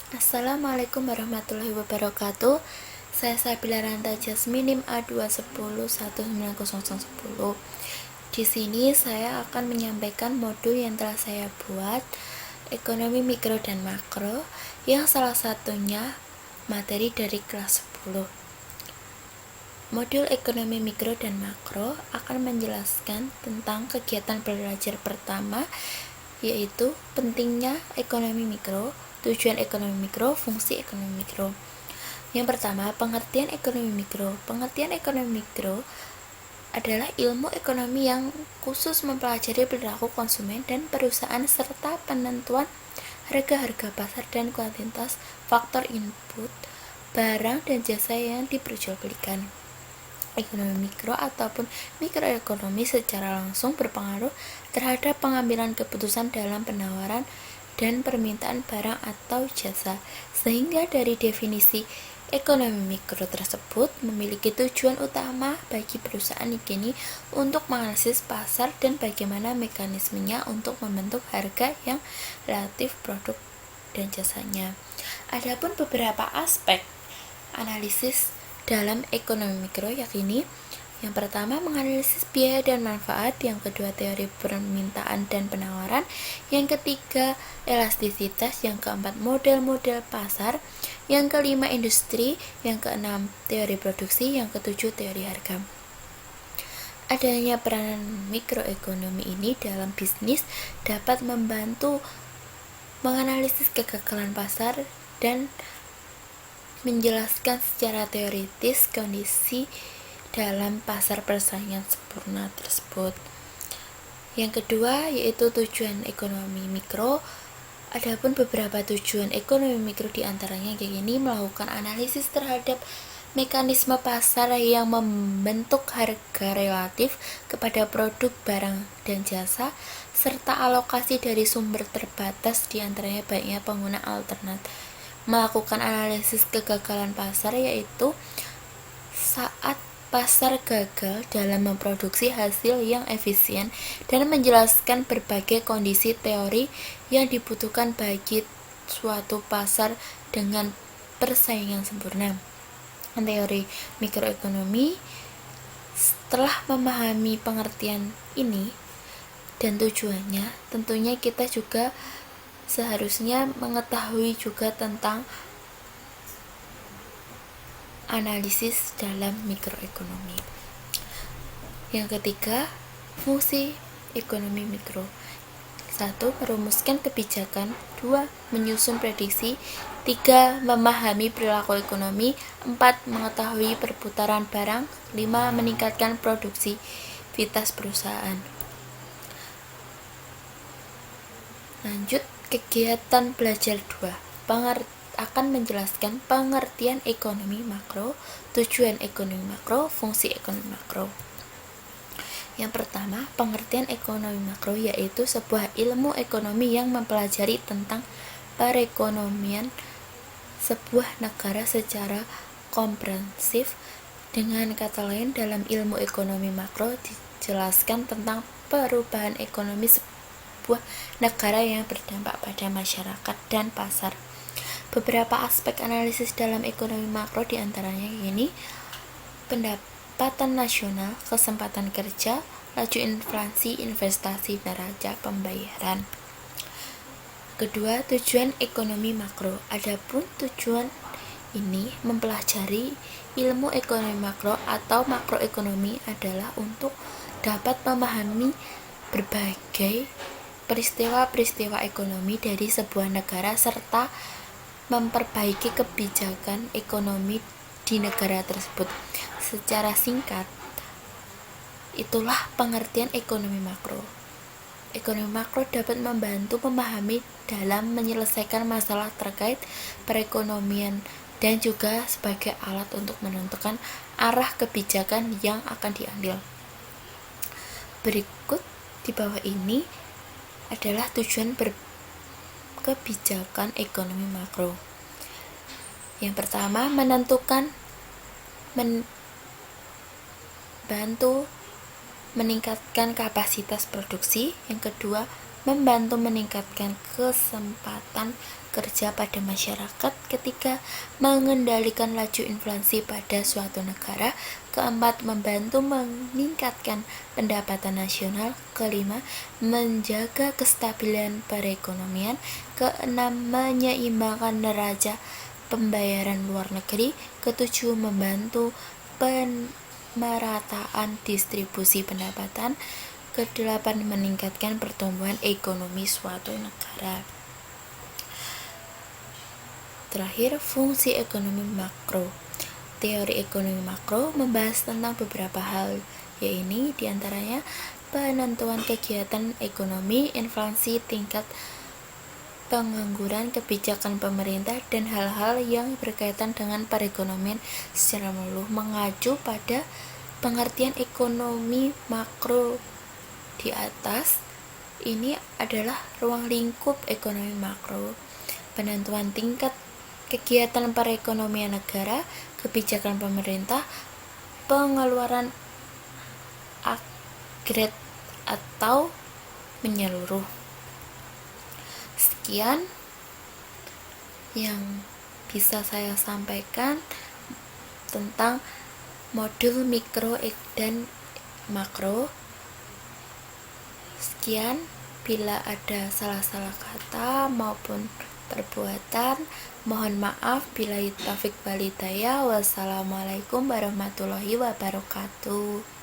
Assalamualaikum warahmatullahi wabarakatuh. Saya Sabila Ranta Jasmine NIM A210190010. Di sini saya akan menyampaikan modul yang telah saya buat, ekonomi mikro dan makro, yang salah satunya materi dari kelas 10. Modul ekonomi mikro dan makro akan menjelaskan tentang kegiatan belajar pertama, yaitu pentingnya ekonomi mikro, tujuan ekonomi mikro, fungsi ekonomi mikro. Yang pertama, pengertian ekonomi mikro. Pengertian ekonomi mikro adalah ilmu ekonomi yang khusus mempelajari perilaku konsumen dan perusahaan serta penentuan harga-harga pasar dan kuantitas faktor input barang dan jasa yang diperjualbelikan. Ekonomi mikro ataupun mikroekonomi secara langsung berpengaruh terhadap pengambilan keputusan dalam penawaran dan permintaan barang atau jasa, sehingga dari definisi ekonomi mikro tersebut memiliki tujuan utama bagi perusahaan ini untuk menganalisis pasar dan bagaimana mekanismenya untuk membentuk harga yang relatif produk dan jasanya. Adapun beberapa aspek analisis dalam ekonomi mikro yakni yang pertama, menganalisis biaya dan manfaat. Yang kedua, teori permintaan dan penawaran. Yang ketiga, elastisitas. Yang keempat, model-model pasar. Yang kelima, industri. Yang keenam, teori produksi. Yang ketujuh, teori harga. Adanya peranan mikroekonomi ini dalam bisnis dapat membantu menganalisis kegagalan pasar dan menjelaskan secara teoritis kondisi dalam pasar persaingan sempurna tersebut. Yang kedua yaitu tujuan ekonomi mikro. Adapun beberapa tujuan ekonomi mikro diantaranya yakni melakukan analisis terhadap mekanisme pasar yang membentuk harga relatif kepada produk, barang, dan jasa, serta alokasi dari sumber terbatas diantaranya banyaknya pengguna alternatif. Melakukan analisis kegagalan pasar yaitu saat pasar gagal dalam memproduksi hasil yang efisien dan menjelaskan berbagai kondisi teori yang dibutuhkan bagi suatu pasar dengan persaingan sempurna. Teori mikroekonomi. Setelah memahami pengertian ini dan tujuannya, tentunya kita juga seharusnya mengetahui juga tentang analisis dalam mikroekonomi. Yang ketiga, fungsi ekonomi mikro. 1. Merumuskan kebijakan. 2. Menyusun prediksi. 3. Memahami perilaku ekonomi. 4. Mengetahui perputaran barang. 5. Meningkatkan produktivitas perusahaan. Lanjut, kegiatan belajar 2. Akan menjelaskan pengertian ekonomi makro, tujuan ekonomi makro, fungsi ekonomi makro. Yang pertama, pengertian ekonomi makro yaitu sebuah ilmu ekonomi yang mempelajari tentang perekonomian sebuah negara secara komprehensif. Dengan kata lain, dalam ilmu ekonomi makro dijelaskan tentang perubahan ekonomi sebuah negara yang berdampak pada masyarakat dan pasar. Beberapa aspek analisis dalam ekonomi makro diantaranya ini pendapatan nasional, kesempatan kerja, laju inflasi, investasi, neraca pembayaran. Kedua, tujuan ekonomi makro. Adapun tujuan ini mempelajari ilmu ekonomi makro atau makroekonomi adalah untuk dapat memahami berbagai peristiwa-peristiwa ekonomi dari sebuah negara serta memperbaiki kebijakan ekonomi di negara tersebut. Secara singkat, itulah pengertian ekonomi makro. Ekonomi makro dapat membantu memahami dalam menyelesaikan masalah terkait perekonomian dan juga sebagai alat untuk menentukan arah kebijakan yang akan diambil. Berikut di bawah ini adalah tujuan kebijakan ekonomi makro. Yang pertama, membantu meningkatkan kapasitas produksi. Yang kedua, membantu meningkatkan kesempatan kerja pada masyarakat. Ketiga, mengendalikan laju inflasi pada suatu negara. Keempat, membantu meningkatkan pendapatan nasional. Kelima, menjaga kestabilan perekonomian. Keenam, menyeimbangkan neraca pembayaran luar negeri. Ketujuh, membantu pemerataan distribusi pendapatan. Kedelapan, meningkatkan pertumbuhan ekonomi suatu negara. Terakhir, fungsi ekonomi makro. Teori ekonomi makro membahas tentang beberapa hal, yaitu diantaranya penentuan kegiatan ekonomi, inflasi, tingkat pengangguran, kebijakan pemerintah, dan hal-hal yang berkaitan dengan perekonomian secara menyeluruh. Mengacu pada pengertian ekonomi makro di atas, ini adalah ruang lingkup ekonomi makro. Penentuan tingkat kegiatan perekonomian negara, kebijakan pemerintah, pengeluaran agregat atau menyeluruh. Sekian yang bisa saya sampaikan tentang modul mikro dan makro. Sekian, bila ada salah-salah kata maupun perbuatan, mohon maaf. Billahi taufik wal hidayah. Wassalamualaikum warahmatullahi wabarakatuh.